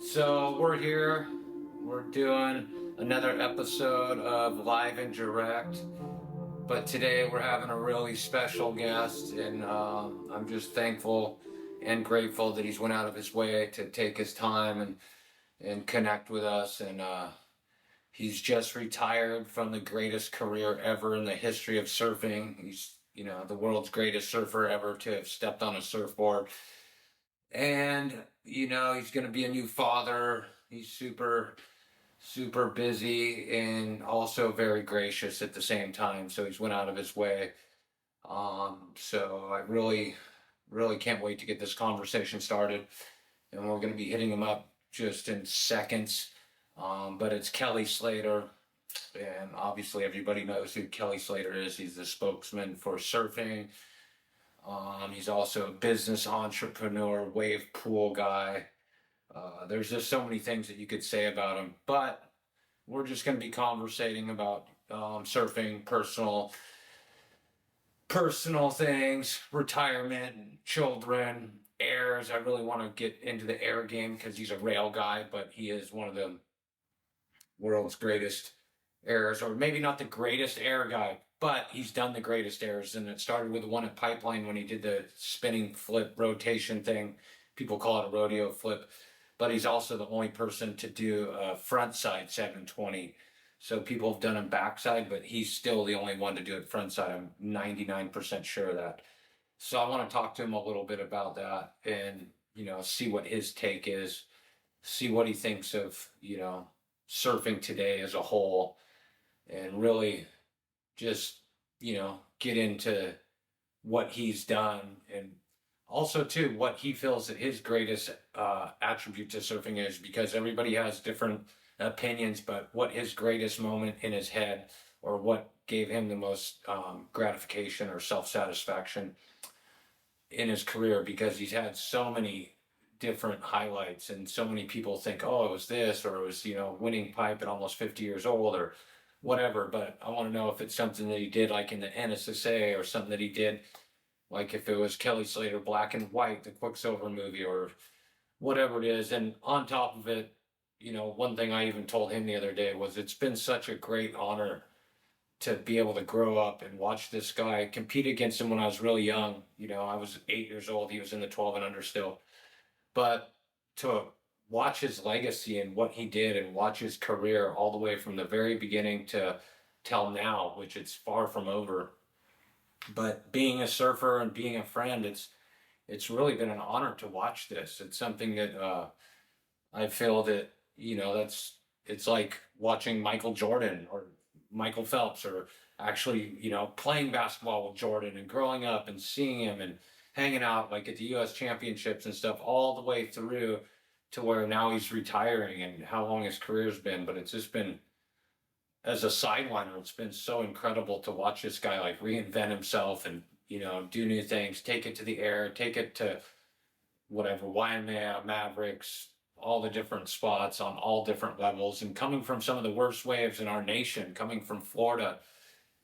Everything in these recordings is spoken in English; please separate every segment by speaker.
Speaker 1: So we're here. We're doing another episode of Live and Direct. But today we're having a really special guest, and I'm just thankful and grateful that he's went out of his way to take his time and connect with us. And he's just retired from the greatest career ever in the history of surfing. He's the world's greatest surfer ever to have stepped on a surfboard. And he's going to be a new father. He's super busy and also very gracious at the same time. So he's went out of his way. So I really can't wait to get this conversation started. And we're going to be hitting him up just in seconds. But it's Kelly Slater. And obviously everybody knows who Kelly Slater is. He's the spokesman for surfing. He's also a business entrepreneur, wave pool guy. There's just so many things that you could say about him, but we're just going to be conversating about surfing, personal things, retirement, children, airs. I really want to get into the air game because he's a rail guy, but he is one of the world's greatest airs, or maybe not the greatest air guy, but he's done the greatest airs. And it started with the one at Pipeline when he did the spinning flip rotation thing. People call it a rodeo flip, but he's also the only person to do a frontside 720. So people have done him backside, but he's still the only one to do it frontside. I'm 99% sure of that. So I want to talk to him a little bit about that and, see what his take is, see what he thinks of, surfing today as a whole, and really just, get into what he's done, and also too what he feels that his greatest attribute to surfing is, because everybody has different opinions, but what his greatest moment in his head, or what gave him the most gratification or self-satisfaction in his career, because he's had so many different highlights, and so many people think, oh, it was this, or it was, winning pipe at almost 50 years old, or whatever. But I want to know if it's something that he did like in the NSSA, or something that he did like if it was Kelly Slater Black and White, the Quicksilver movie, or whatever it is. And on top of it, one thing I even told him the other day was, it's been such a great honor to be able to grow up and watch this guy compete against him when I was really young. I was 8 years old. He was in the 12 and under still. But to watch his legacy and what he did, and watch his career all the way from the very beginning to till now, which it's far from over. But being a surfer and being a friend, it's really been an honor to watch this. It's something that I feel that, it's like watching Michael Jordan or Michael Phelps, or actually, playing basketball with Jordan and growing up and seeing him and hanging out like at the U.S. championships and stuff, all the way through to where now he's retiring, and how long his career's been. But it's just been, as a sideliner, it's been so incredible to watch this guy like reinvent himself and, do new things, take it to the air, take it to whatever, Waimea, Mavericks, all the different spots on all different levels, and coming from some of the worst waves in our nation, coming from Florida,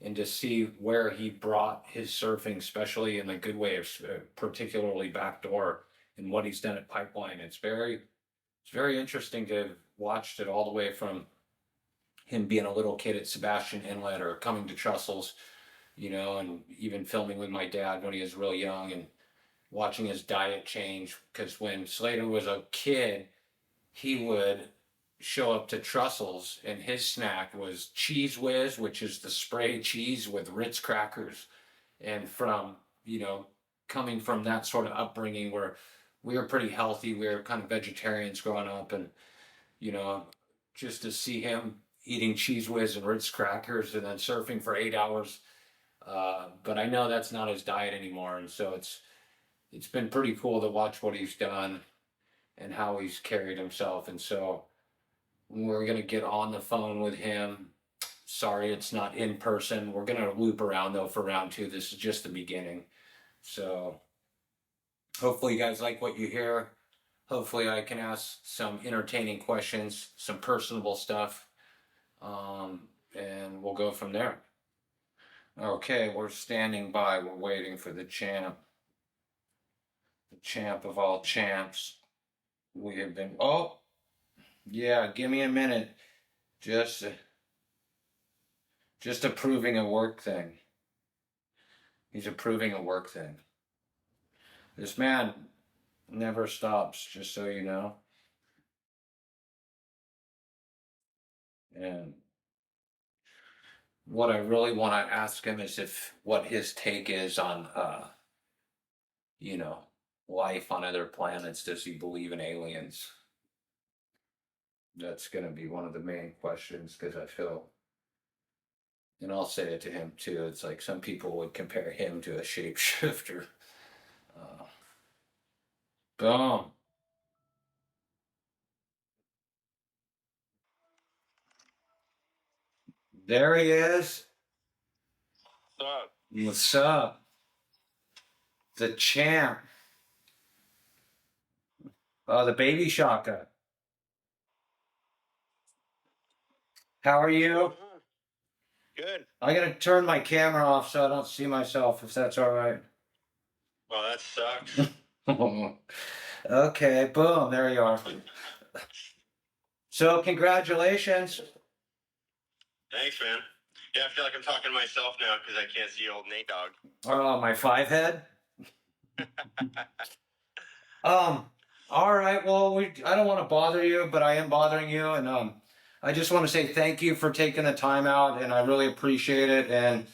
Speaker 1: and to see where he brought his surfing, especially in the good waves, particularly backdoor, and what he's done at Pipeline. It's very interesting to have watched it all the way from him being a little kid at Sebastian Inlet, or coming to Trussell's, and even filming with my dad when he was real young, and watching his diet change. Because when Slater was a kid, he would show up to Trussell's and his snack was Cheese Whiz, which is the spray cheese with Ritz crackers. And from, coming from that sort of upbringing where we were pretty healthy, we were kind of vegetarians growing up, and, you know, just to see him eating Cheese Whiz and Ritz crackers and then surfing for 8 hours. But I know that's not his diet anymore. And so it's been pretty cool to watch what he's done and how he's carried himself. And so we're going to get on the phone with him. Sorry, it's not in person. We're going to loop around though for round two. This is just the beginning. So hopefully you guys like what you hear. Hopefully I can ask some entertaining questions, some personable stuff, and we'll go from there. Okay, we're standing by. We're waiting for the champ of all champs. We have been, oh, Yeah, give me a minute. Just just approving a work thing. He's approving a work thing. This man never stops, just so you know. And what I really want to ask him is if what his take is on you know, life on other planets. Does he believe in aliens? That's going to be one of the main questions because I feel, and I'll say it to him too. It's like some people would compare him to a shapeshifter. Uh, Boom. There he is.
Speaker 2: What's up?
Speaker 1: What's up? The champ. The baby shaka. How are you?
Speaker 2: Good.
Speaker 1: I gotta turn my camera off so I don't see myself, if that's all right.
Speaker 2: Well, that sucks.
Speaker 1: Okay, boom, there you are. So, congratulations.
Speaker 2: Thanks, man. Yeah, I feel like I'm talking to myself now because I can't see old Nate Dog.
Speaker 1: Oh, my five head. All right. Well, I don't want to bother you, but I am bothering you, and I just want to say thank you for taking the time out, and I really appreciate it. And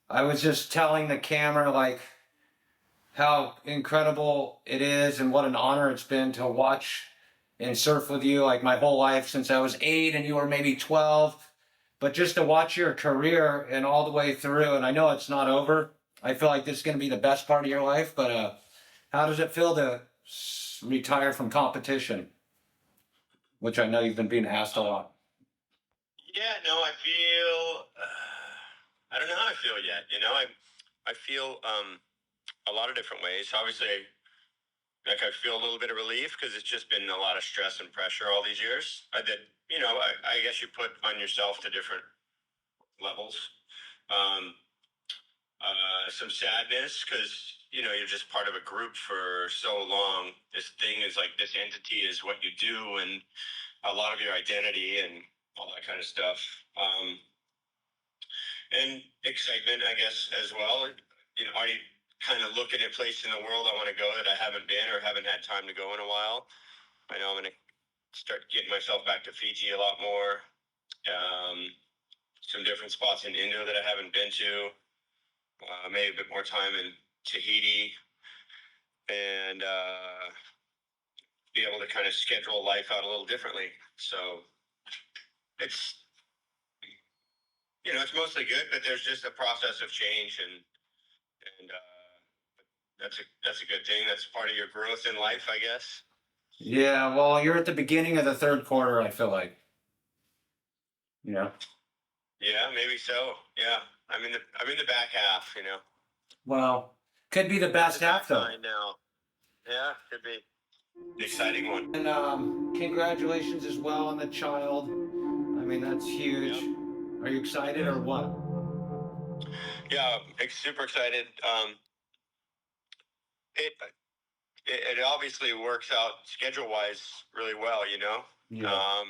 Speaker 1: I was just telling the camera like how incredible it is, and what an honor it's been to watch and surf with you like my whole life since I was 8 and you were maybe 12. But just to watch your career and all the way through, and I know it's not over. I feel like this is going to be the best part of your life, but how does it feel to retire from competition? Which I know you've been being asked a lot.
Speaker 2: Yeah, no, I feel. I don't know how I feel yet. I feel a lot of different ways. Obviously, like I feel a little bit of relief because it's just been a lot of stress and pressure all these years. I guess you put on yourself to different levels. Um, some sadness because you're just part of a group for so long. This thing is like this entity is what you do and a lot of your identity and all that kind of stuff. And excitement, I guess, as well. Are you kind of looking at a place in the world I want to go that I haven't been or haven't had time to go in a while? I know I'm going to start getting myself back to Fiji a lot more. Some different spots in Indo that I haven't been to. Maybe a bit more time in Tahiti, and be able to kind of schedule life out a little differently. So it's it's mostly good, but there's just a process of change, and that's a good thing. That's part of your growth in life, I guess.
Speaker 1: Yeah, well, you're at the beginning of the third quarter, I feel like. You know?
Speaker 2: Yeah, maybe so. Yeah, I'm in the back half.
Speaker 1: Well, could be the best half, though.
Speaker 2: Now. Yeah, could be an exciting one.
Speaker 1: And congratulations as well on the child. I mean, that's huge.
Speaker 2: Yep.
Speaker 1: Are you excited or what?
Speaker 2: Yeah, super excited. It it obviously works out schedule wise really well.
Speaker 1: Yeah.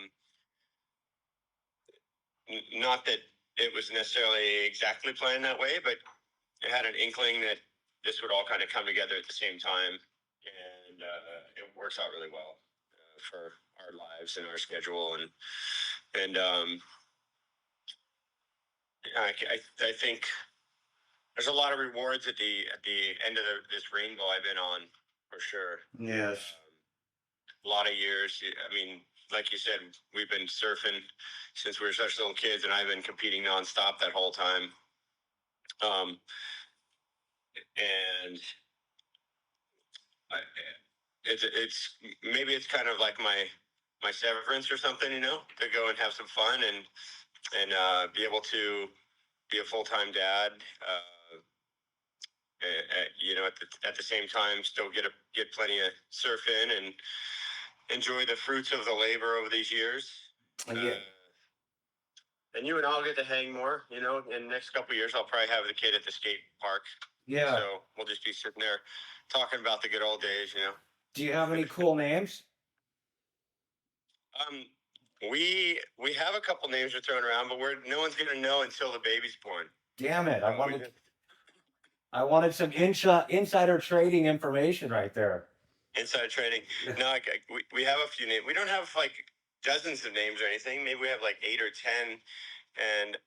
Speaker 2: Not that it was necessarily exactly planned that way, but I had an inkling that this would all kind of come together at the same time, and it works out really well for our lives and our schedule, and I think there's a lot of rewards at the end of this rainbow I've been on, for sure.
Speaker 1: Yes.
Speaker 2: A lot of years. I mean, like you said, we've been surfing since we were such little kids, and I've been competing nonstop that whole time. And I, it's maybe it's kind of like my severance or something, to go and have some fun and be able to be a full-time dad. At the same time, still get plenty of surf in and enjoy the fruits of the labor over these years.
Speaker 1: Yeah.
Speaker 2: And you and I'll get to hang more. In the next couple of years, I'll probably have the kid at the skate park.
Speaker 1: Yeah.
Speaker 2: So we'll just be sitting there talking about the good old days.
Speaker 1: Do you have any cool names?
Speaker 2: We have a couple names we're throwing around, but no one's gonna know until the baby's born.
Speaker 1: Damn it! I wanted some insider trading information right there.
Speaker 2: Insider trading. No, we have a few names. We don't have like dozens of names or anything. Maybe we have like 8 or 10, and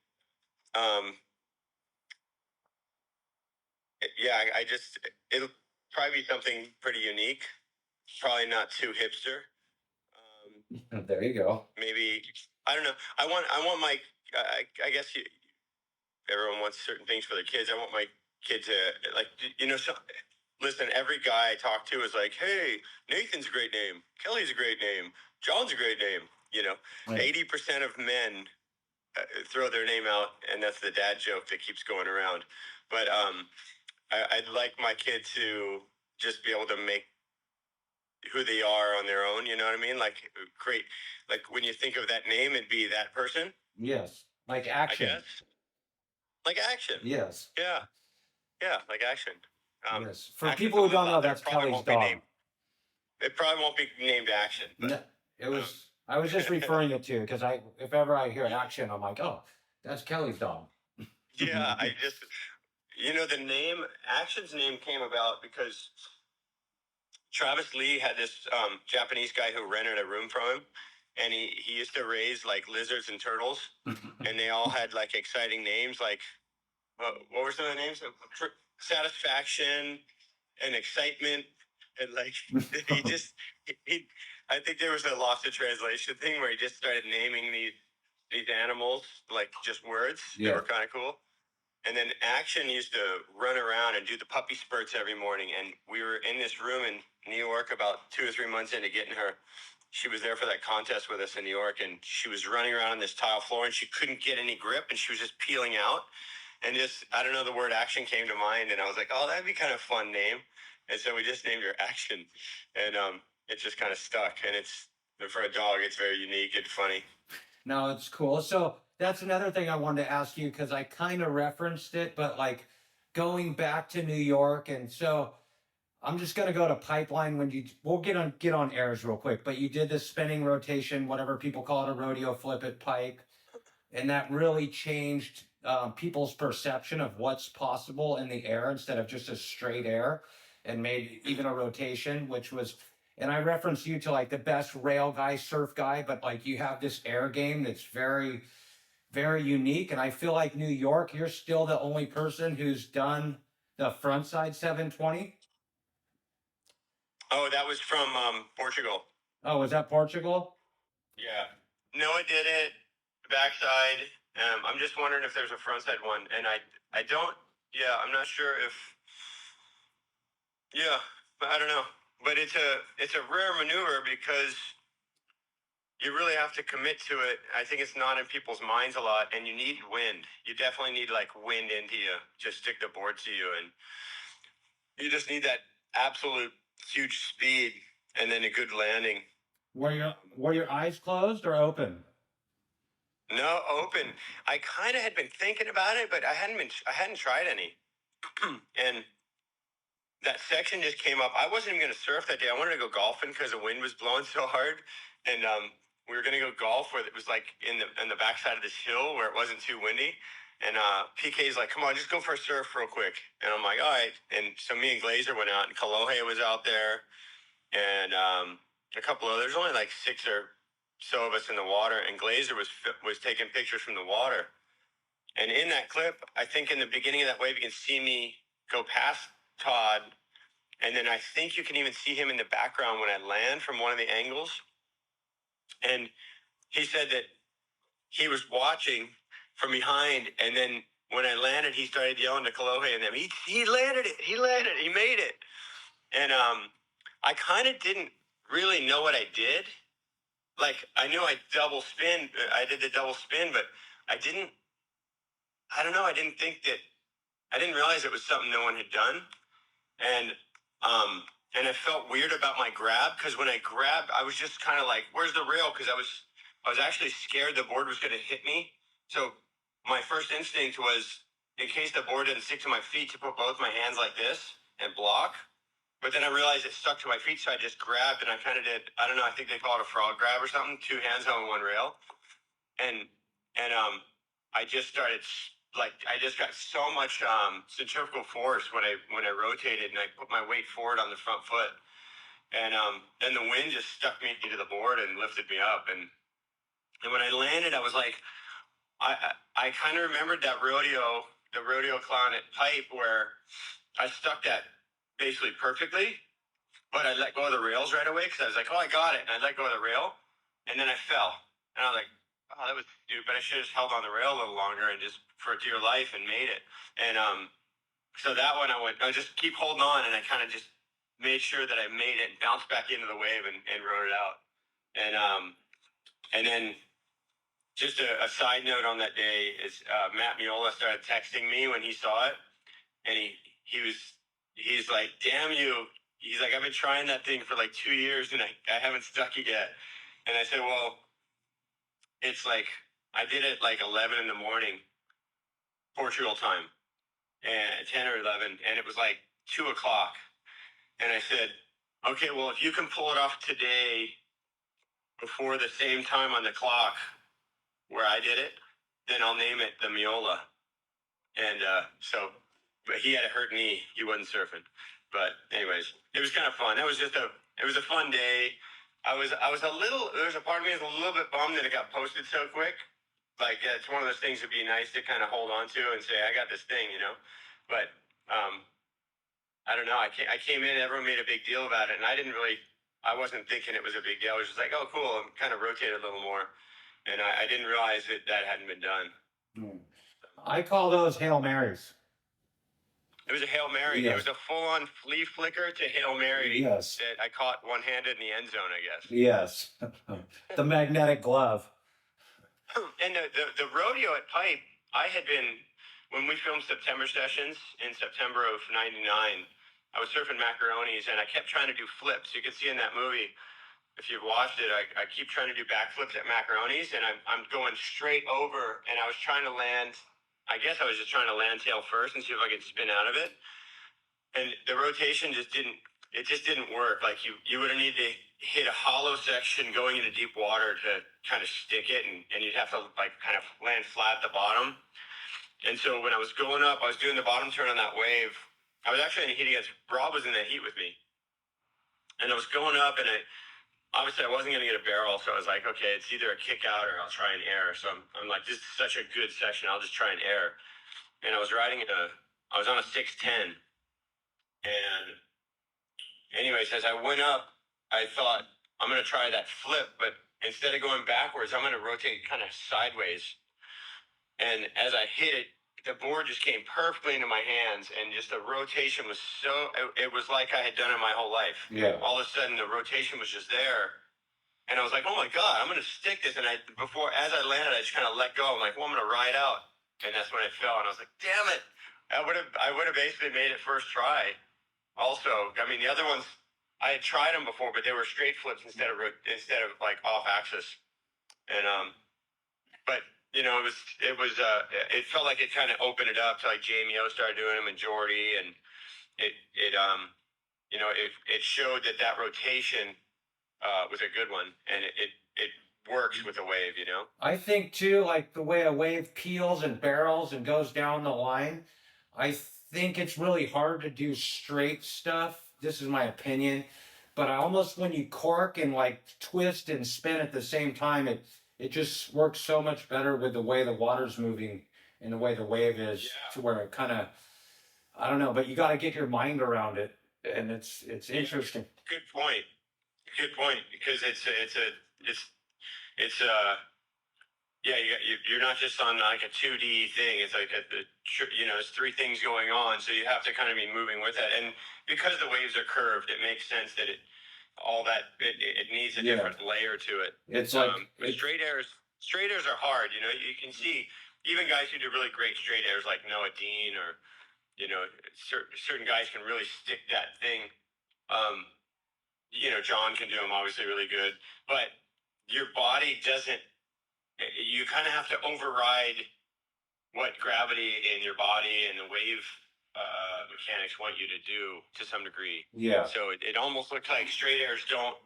Speaker 2: yeah, I just it'll probably be something pretty unique. Probably not too hipster.
Speaker 1: There you go.
Speaker 2: Maybe I don't know. I want my. I guess everyone wants certain things for their kids. I want my kid to like So, listen, every guy I talk to is like, "Hey, Nathan's a great name. Kelly's a great name. John's a great name." 80% of men throw their name out, and that's the dad joke that keeps going around. But I'd like my kid to just be able to make who they are on their own. You know what I mean? Like great. Like when you think of that name, it'd be that person.
Speaker 1: Yes, like action.
Speaker 2: I guess. Like action.
Speaker 1: Yes.
Speaker 2: Yeah. Yeah, like action.
Speaker 1: Yes. For people who don't know, that's
Speaker 2: probably
Speaker 1: Kelly's dog.
Speaker 2: It probably won't be named Action. But,
Speaker 1: no, it was. I was just referring it to because if ever I hear action, I'm like, oh, that's Kelly's dog.
Speaker 2: Yeah, I just, the name Action's name came about because Travis Lee had this Japanese guy who rented a room from him, and he used to raise like lizards and turtles, and they all had like exciting names. Like, what were some of the names? Satisfaction and Excitement, and like he I think there was a lost in translation thing where he just started naming these animals like just words. Yeah. They were kind of cool. And then Action used to run around and do the puppy spurts every morning. And we were in this room in New York about 2 or 3 months into getting her. She was there for that contest with us in New York, and she was running around on this tile floor, and she couldn't get any grip, and she was just peeling out. And just, I don't know, the word Action came to mind, and I was like, oh, that'd be kind of a fun name. And so we just named her Action, and it just kind of stuck. And for a dog, it's very unique and funny.
Speaker 1: No, it's cool. So that's another thing I wanted to ask you because I kind of referenced it, but like going back to New York, and so I'm just gonna go to Pipeline we'll get on airs real quick, but you did this spinning rotation, whatever people call it, a rodeo flip at Pike, and that really changed people's perception of what's possible in the air instead of just a straight air, and made even a rotation, which was. And I referenced you to like the best rail guy, surf guy, but like you have this air game that's very, very unique. And I feel like New York, you're still the only person who's done the frontside 720.
Speaker 2: Oh, that was from Portugal.
Speaker 1: Oh, was that Portugal?
Speaker 2: Yeah. Noah did it, backside. I'm just wondering if there's a frontside one. And I don't, I'm not sure if, but I don't know. But it's a rare maneuver because you really have to commit to it. I think it's not in people's minds a lot, and you need wind. You definitely need like wind into you, just stick the board to you, and you just need that absolute huge speed and then a good landing.
Speaker 1: Were your eyes closed or open?
Speaker 2: No, open. I kind of had been thinking about it, but I hadn't tried any. And that section just came up. I wasn't even going to surf that day. I wanted to go golfing because the wind was blowing so hard, and we were going to go golf where it was like in the backside of this hill where it wasn't too windy. And PK's like, come on, just go for a surf real quick. And I'm like, all right. And so me and Glazer went out, and Kalohe was out there, and a couple others. Only like 6 or so of us in the water, and Glazer was taking pictures from the water. And in that clip, I think in the beginning of that wave, you can see me go past Todd, and then I think you can even see him in the background when I land from one of the angles. And he said that he was watching from behind, and then when I landed, he started yelling to Kalohe and them. He landed it. He made it. And I kind of didn't really know what I did. Like, I knew I did the double spin, but I didn't realize it was something no one had done. And I felt weird about my grab, because when I grabbed, I was just kind of like, where's the rail? Because I was actually scared the board was going to hit me. So my first instinct was, in case the board didn't stick to my feet, to put both my hands like this and block. But then I realized it stuck to my feet, so I just grabbed and I kind of did. I don't know. I think they call it a frog grab or something. 2 hands on one rail, and I just started like I just got so much centrifugal force when I rotated and I put my weight forward on the front foot, and then the wind just stuck me to the board and lifted me up, and when I landed, I was like, I kind of remembered that the rodeo clown at Pipe where I stuck that basically perfectly. But I let go of the rails right away because I was like, oh, I got it. And I let go of the rail. And then I fell. And I was like, oh, that was stupid. I should have just held on the rail a little longer and just for dear life and made it. And so that one I just keep holding on. And I kind of just made sure that I made it and bounced back into the wave and rode it out. And then just a side note on that day is Matt Miola started texting me when he saw it. And he's like, damn you. He's like, I've been trying that thing for like 2 years and I haven't stuck it yet. And I said, well, it's like, I did it like 11 in the morning, Portugal time, and 10 or 11. And it was like 2 o'clock. And I said, okay, well, if you can pull it off today before the same time on the clock where I did it, then I'll name it the Miola. And but he had a hurt knee. He wasn't surfing. But anyways, it was kind of fun. It was a fun day. I was a little, there's a part of me that's a little bit bummed that it got posted so quick. Like, it's one of those things that'd be nice to kind of hold on to and say, I got this thing, you know? But I don't know. I came in, everyone made a big deal about it. And I wasn't thinking it was a big deal. I was just like, oh, cool. I'm kind of rotated a little more. And I didn't realize that hadn't been done.
Speaker 1: I call those Hail Marys.
Speaker 2: It was a Hail Mary.
Speaker 1: Yes.
Speaker 2: It was a full-on flea flicker to Hail Mary.
Speaker 1: Yes.
Speaker 2: That I caught one-handed in the end zone, I guess.
Speaker 1: Yes. The magnetic glove.
Speaker 2: And the rodeo at Pipe, I had been, when we filmed September sessions in September of '99, I was surfing macaronis and I kept trying to do flips. You can see in that movie, if you've watched it, I keep trying to do backflips at macaronis and I'm going straight over and I was trying to land. I guess I was just trying to land tail first and see if I could spin out of it. And the rotation just didn't work. Like you would have needed to hit a hollow section going into deep water to kind of stick it and you'd have to like kind of land flat at the bottom. And so when I was going up, I was doing the bottom turn on that wave. I was actually in a heat against, Rob was in that heat with me. And I was going up and obviously I wasn't going to get a barrel, so I was like, okay, it's either a kick out or I'll try and air. So I'm like, this is such a good section, I'll just try and air. And I was I was on a 610. And anyways, as I went up, I thought, I'm going to try that flip, but instead of going backwards, I'm going to rotate kind of sideways. And as I hit it, the board just came perfectly into my hands, and just the rotation was it was like I had done it my whole life.
Speaker 1: Yeah.
Speaker 2: All of a sudden, the rotation was just there. And I was like, oh my God, I'm going to stick this. And as I landed, I just kind of let go. I'm like, well, I'm going to ride out. And that's when I fell. And I was like, damn it. I would have basically made it first try. Also, I mean, the other ones, I had tried them before, but they were straight flips instead of like off axis. And, but you know, it felt like it kind of opened it up to like Jamie O started doing them and Jordy, and it showed that rotation was a good one, and it works with a wave, you know.
Speaker 1: I think too, like the way a wave peels and barrels and goes down the line, I think it's really hard to do straight stuff. This is my opinion, but I almost, when you cork and like twist and spin at the same time, it just works so much better with the way the water's moving and the way the wave is. To where it kind of, I don't know, but you got to get your mind around it, and it's interesting.
Speaker 2: Good point, because you're not just on like a 2D thing. It's like there's 3 things going on, so you have to kind of be moving with that. And because the waves are curved, it makes sense that it needs a different layer to it.
Speaker 1: It's like
Speaker 2: straight airs are hard. You know, you can see even guys who do really great straight airs like Noah Dean, or certain guys can really stick that thing. John can do them obviously really good, but your body doesn't. You kind of have to override what gravity in your body and the wave mechanics want you to do to some degree.
Speaker 1: Yeah.
Speaker 2: So it almost looks like straight airs don't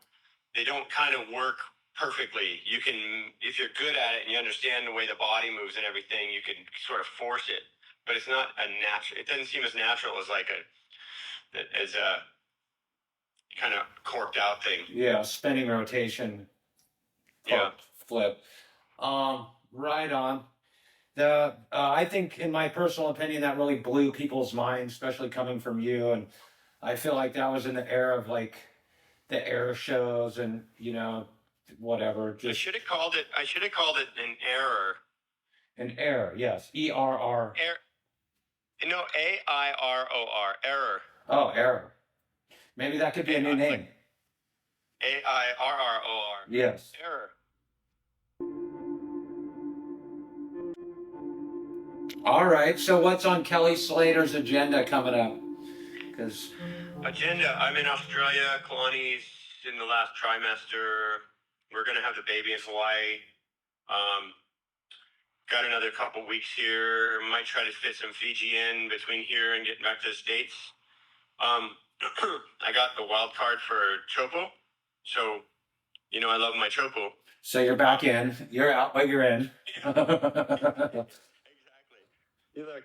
Speaker 2: kind of work perfectly. You can, if you're good at it and you understand the way the body moves and everything, you can sort of force it. But it's not a natural. It doesn't seem as natural as a kind of corked out thing.
Speaker 1: Yeah, spinning rotation.
Speaker 2: Yeah.
Speaker 1: Flip. Right on. I think, in my personal opinion, that really blew people's minds, especially coming from you. And I feel like that was in the era of like the air shows and whatever.
Speaker 2: I should have called it an error.
Speaker 1: An error, yes. ERR.
Speaker 2: No, AIROR. Error.
Speaker 1: Oh, error. Maybe that could be a new name.
Speaker 2: AIRROR.
Speaker 1: Yes.
Speaker 2: Error.
Speaker 1: All right. So what's on Kelly Slater's agenda coming up?
Speaker 2: I'm in Australia. Kalani's in the last trimester. We're gonna have the baby in Hawaii. Got another couple weeks here. Might try to fit some Fiji in between here and getting back to the States. I got the wild card for Chopo, so I love my Chopo.
Speaker 1: So you're back in. You're out, but you're in.
Speaker 2: Exactly. Look,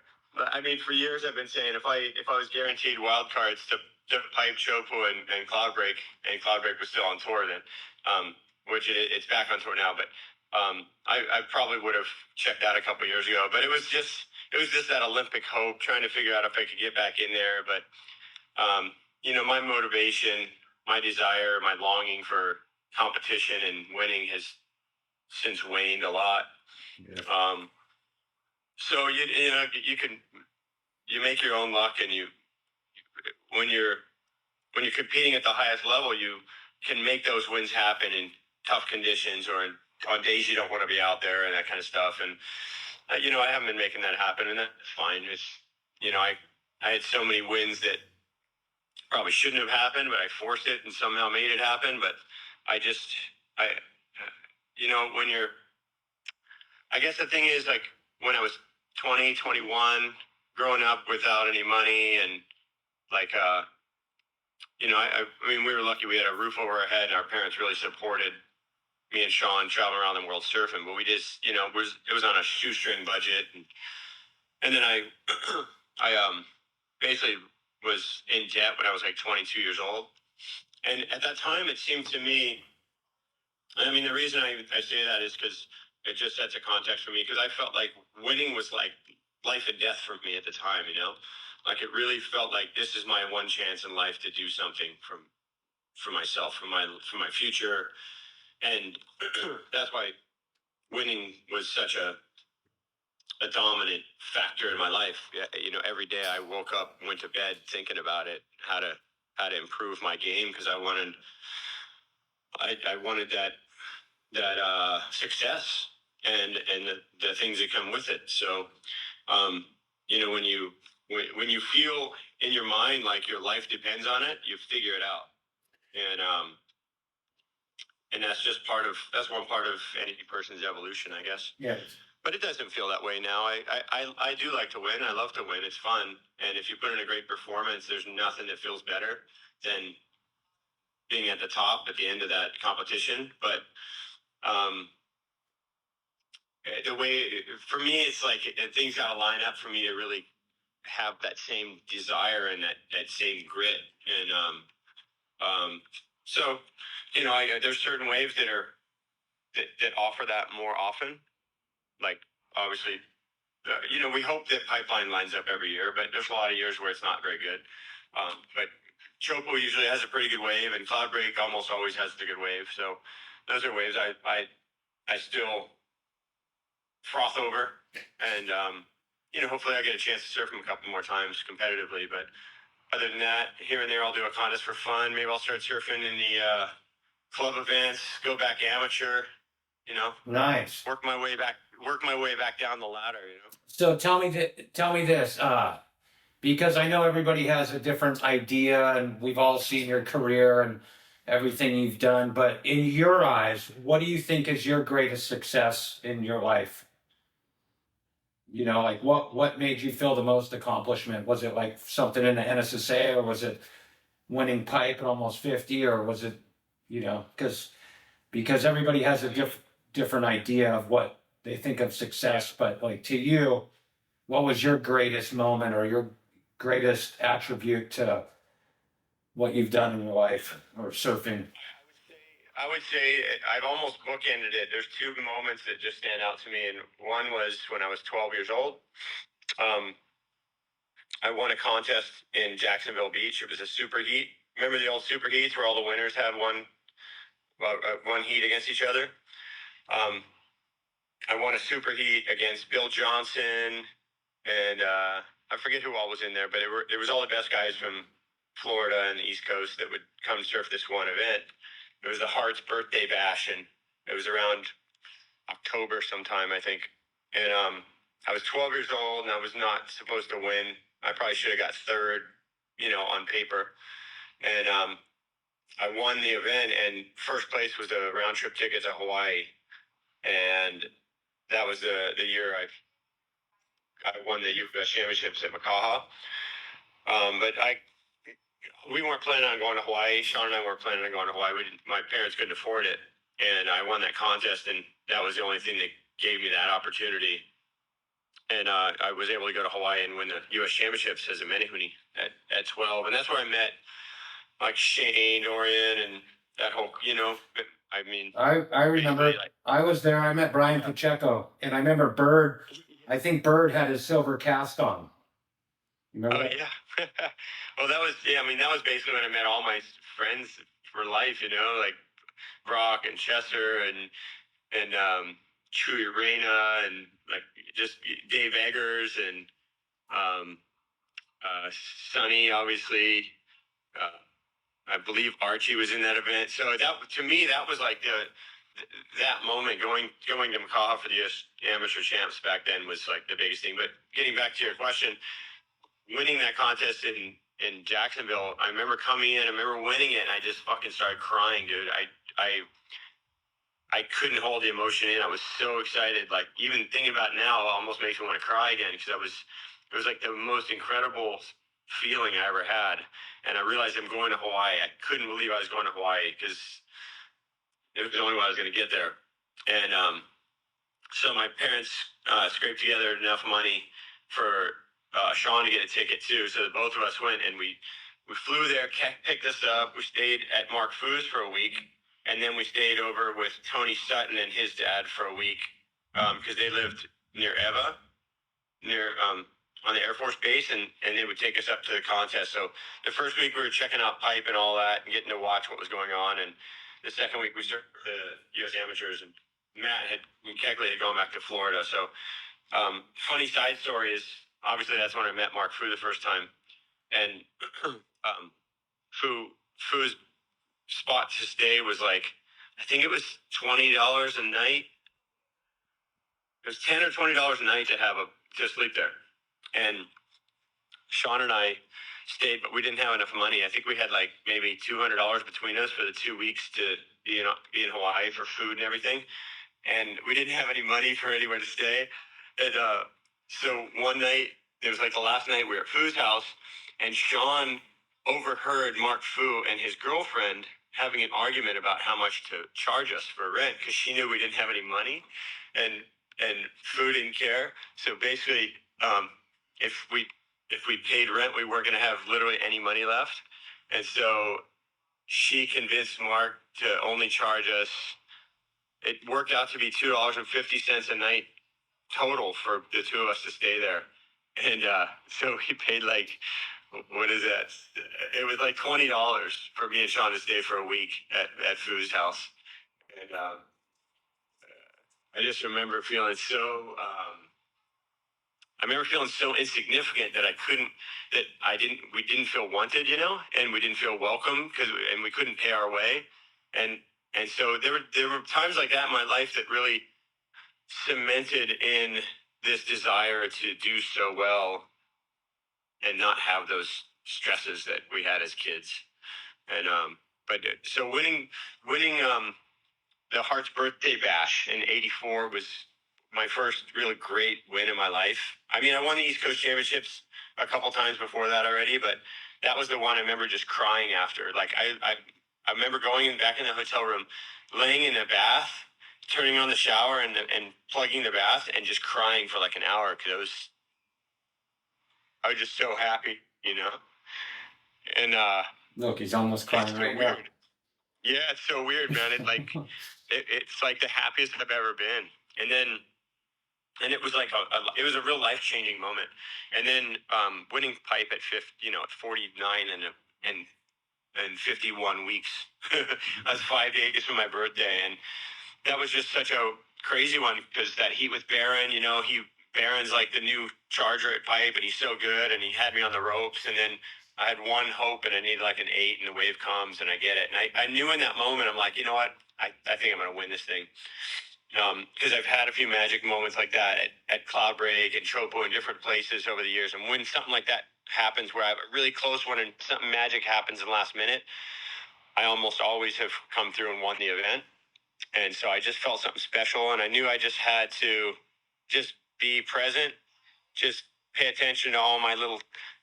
Speaker 2: I mean, for years I've been saying if I was guaranteed wild cards to pipe Chopo and Cloudbreak, and Cloudbreak was still on tour then, which it's back on tour now, but I probably would have checked out a couple years ago. But it was just that Olympic hope, trying to figure out if I could get back in there. But my motivation, my desire, my longing for competition and winning has since waned a lot. Yeah. So you make your own luck, and when you're competing at the highest level, you can make those wins happen in tough conditions or on days you don't want to be out there and that kind of stuff. And I haven't been making that happen, and that's fine. It's I had so many wins that probably shouldn't have happened, but I forced it and somehow made it happen. But I guess the thing is, like, when I was 20, 21, growing up without any money, and like, I mean, we were lucky we had a roof over our head, and our parents really supported me and Sean traveling around the world surfing. But we just, it was on a shoestring budget. And then I basically was in debt when I was like 22 years old. And at that time, it seemed to me, I mean, the reason I say that is because it just sets a context for me, because I felt like winning was like life and death for me at the time, Like, it really felt like this is my one chance in life to do something for myself, for my future. And that's why winning was such a dominant factor in my life. Every day I woke up, went to bed thinking about it, how to improve my game, because I wanted that success and the things that come with it. So, when you feel in your mind like your life depends on it, you figure it out. And that's one part of any person's evolution, I guess.
Speaker 1: Yes.
Speaker 2: But it doesn't feel that way now. I do like to win. I love to win. It's fun. And if you put in a great performance, there's nothing that feels better than being at the top at the end of that competition. But the way, for me, it's like things got to line up for me to really have that same desire and that same grit. And so, there's certain waves that offer that more often. Like, obviously, we hope that Pipeline lines up every year, but there's a lot of years where it's not very good. But Chopo usually has a pretty good wave, and Cloudbreak almost always has the good wave. So those are waves I still froth over, and hopefully I get a chance to surf them a couple more times competitively. But other than that, here and there I'll do a contest for fun. Maybe I'll start surfing in the club events, go back amateur.
Speaker 1: Nice.
Speaker 2: Work my way back down the ladder.
Speaker 1: So tell me this, because I know everybody has a different idea, and we've all seen your career and everything you've done. But in your eyes, what do you think is your greatest success in your life? You know, like what made you feel the most accomplishment? Was it like something in the NSSA, or was it winning pipe at almost 50, or was it, you know, because everybody has a different idea of what they think of success, but like to you, what was your greatest moment or your greatest attribute to what you've done in your life or surfing?
Speaker 2: I would say I've almost bookended it. There's two moments that just stand out to me, and one was when I was 12 years old. Um, I won a contest in Jacksonville Beach. It was a super heat. Remember the old super heats where all the winners had one heat against each other? Um, I won a super heat against Bill Johnson, and I forget who all was in there, but it was all the best guys from Florida and the East Coast that would come surf this one event. It was the Hart's birthday bash, and it was around October sometime, I think. And I was 12 years old, and I was not supposed to win. I probably should have got third, on paper. And I won the event, and first place was a round trip ticket to Hawaii. And that was the year I won the U.S. Championships at Makaha. But we weren't planning on going to Hawaii. Sean and I weren't planning on going to Hawaii. My parents couldn't afford it, and I won that contest, and that was the only thing that gave me that opportunity. And I was able to go to Hawaii and win the U.S. Championships as a Menehune at 12, and that's where I met like Shane Dorian and that whole, I mean,
Speaker 1: I remember I was there. I met Brian Pacheco, and I remember Bird. I think Bird had his silver cast on. You remember that?
Speaker 2: Yeah. Well, that was basically when I met all my friends for life, like Brock and Chester and Chewy Reyna and like just Dave Eggers and Sonny, obviously. I believe Archie was in that event. So that, to me, that was like that moment going to Makaha for the US amateur champs back then was like the biggest thing. But getting back to your question, winning that contest in Jacksonville, I remember coming in, I remember winning it, and I just fucking started crying, dude. I couldn't hold the emotion in. I was so excited. Like, even thinking about it now almost makes me want to cry again, because it was like the most incredible feeling I ever had. And I realized I'm going to Hawaii. I couldn't believe I was going to Hawaii, because it was the only way I was going to get there. And so my parents scraped together enough money for Sean to get a ticket too. So both of us went, and we flew there, picked us up. We stayed at Mark Foo's for a week, and then we stayed over with Tony Sutton and his dad for a week, because they lived near Eva, on the Air Force Base, and they would take us up to the contest. So the first week we were checking out pipe and all that and getting to watch what was going on. And the second week we started the U.S. Amateurs, and Kegley had gone back to Florida. So funny side story is, obviously that's when I met Mark Fu the first time. And Fu's spot to stay was like, I think it was $20 a night. It was $10 or $20 a night to sleep there. And Sean and I stayed, but we didn't have enough money. I think we had like maybe $200 between us for the 2 weeks to be in Hawaii for food and everything. And we didn't have any money for anywhere to stay. And so one night, it was like the last night we were at Fu's house, and Sean overheard Mark Fu and his girlfriend having an argument about how much to charge us for rent, because she knew we didn't have any money, and Fu didn't care. So basically, if we paid rent, we weren't going to have literally any money left. And so she convinced Mark to only charge us. It worked out to be $2.50 a night total for the two of us to stay there. And so we paid like, what is that? It was like $20 for me and Sean to stay for a week at Fu's house. And I just remember feeling so... I remember feeling so insignificant that we didn't feel wanted, and we didn't feel welcome, and we couldn't pay our way. And so there were times like that in my life that really cemented in this desire to do so well and not have those stresses that we had as kids. And so winning the Hart's birthday bash in '84 was my first really great win in my life. I mean, I won the East Coast Championships a couple times before that already, but that was the one I remember just crying after. Like I remember going back in the hotel room, laying in a bath, turning on the shower and plugging the bath and just crying for like an hour because I was just so happy, you know. And
Speaker 1: Look, he's almost crying
Speaker 2: it's so
Speaker 1: right
Speaker 2: weird. Yeah, it's so weird, man.
Speaker 1: now.
Speaker 2: It's like the happiest I've ever been. And then and it was like it was a real life changing moment. And then winning pipe at 49 and 51 weeks. That's 5 days from my birthday, and that was just such a crazy one because that heat with Barron, Barron's like the new charger at pipe, and he's so good, and he had me on the ropes, and then I had one hope, and I needed like an 8, and the wave comes, and I get it, and I knew in that moment, I'm like, you know what, I think I'm gonna win this thing. Because I've had a few magic moments like that at Cloudbreak and Chopo and different places over the years. And when something like that happens where I have a really close one and something magic happens in the last minute, I almost always have come through and won the event. And so I just felt something special. And I knew I just had to just be present, just pay attention to all my little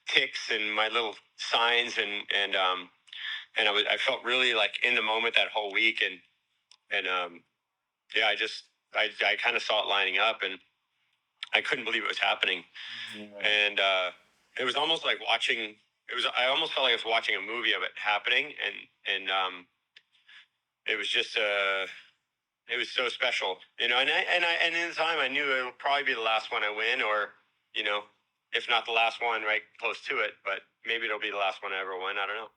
Speaker 2: ticks and my little signs. And I felt really like in the moment that whole week. And yeah, I kind of saw it lining up, and I couldn't believe it was happening. And it was almost like watching. I almost felt like I was watching a movie of it happening, and it was just it was so special, you know. And in the time, I knew it would probably be the last one I win, or if not the last one, right close to it. But maybe it'll be the last one I ever win. I don't know.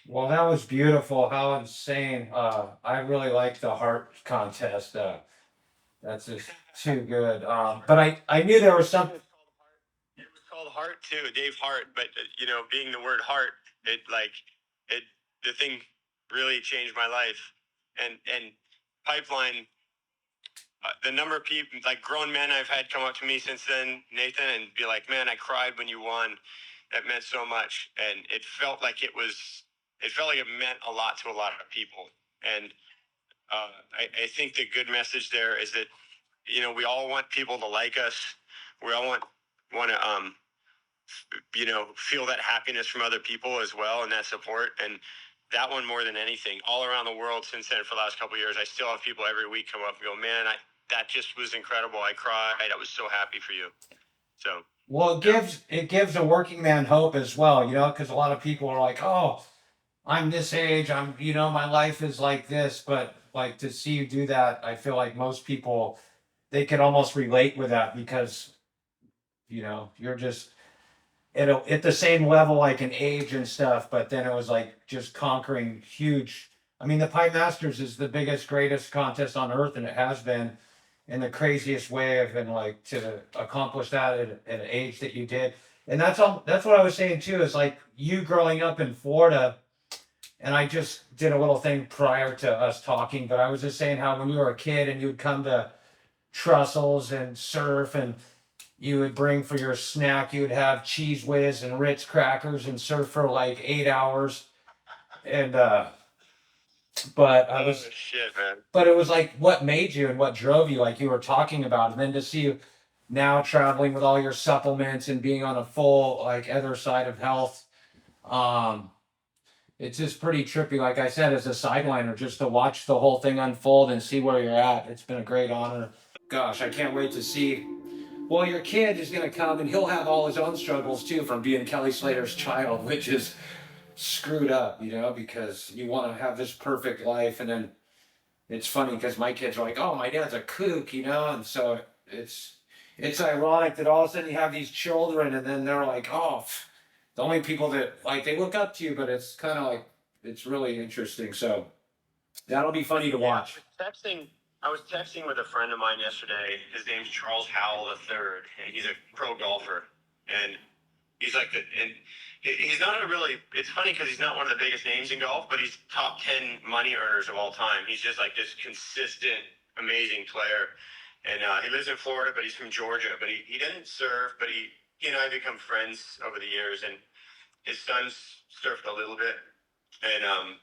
Speaker 1: Well, that was beautiful. How insane. I really liked the heart contest. That's just too good. But I knew there was something.
Speaker 2: It was called Heart too, Dave Hart. But being the word heart, it the thing really changed my life. And pipeline, the number of people, like grown men, I've had come up to me since then, Nathan, and be like, "Man, I cried when you won. That meant so much." And it felt like it meant a lot to a lot of people. And I think the good message there is that we all want people to like us. We all want to feel that happiness from other people as well, and that support. And that one more than anything, all around the world since then for the last couple of years, I still have people every week come up and go, "Man, that just was incredible. I cried. I was so happy for you." So
Speaker 1: Well, it gives a working man hope as well, because a lot of people are like, "Oh, I'm this age. My life is like this." But like to see you do that, I feel like most people they could almost relate with that because you're just at the same level like in age and stuff. But then it was like just conquering huge. I mean, the Pipe Masters is the biggest, greatest contest on earth, and it has been in the craziest way of and like to accomplish that at an age that you did. And that's what I was saying too, is like you growing up in Florida, and I just did a little thing prior to us talking, but I was just saying how when you were a kid and you would come to Trussell's and surf, and you would bring for your snack, you would have Cheese Whiz and Ritz crackers and surf for like 8 hours. And but I was
Speaker 2: shit, man.
Speaker 1: but it was like what made you and what drove you, like you were talking about, and then to see you now traveling with all your supplements and being on a full like other side of health. um it's just pretty trippy, like I said, as a sideliner, just to watch the whole thing unfold and see where you're at. It's been a great honor. Gosh, I can't wait to see. Well, your kid is going to come and he'll have all his own struggles too from being Kelly Slater's child, which is screwed up, because you want to have this perfect life. And then it's funny because my kids are like, "Oh, my dad's a kook," and so it's ironic that all of a sudden you have these children and then they're like, "Oh, the only people that like they look up to you," but it's kind of like it's really interesting. So that'll be funny to watch.
Speaker 2: I was texting with a friend of mine yesterday. His name's Charles Howell III, and he's a pro golfer. And he's like and he's not a really. It's funny because he's not one of the biggest names in golf, but he's top 10 money earners of all time. He's just like this consistent, amazing player. And he lives in Florida, but he's from Georgia. But he doesn't surf, but he and I become friends over the years, and his son's surfed a little bit, and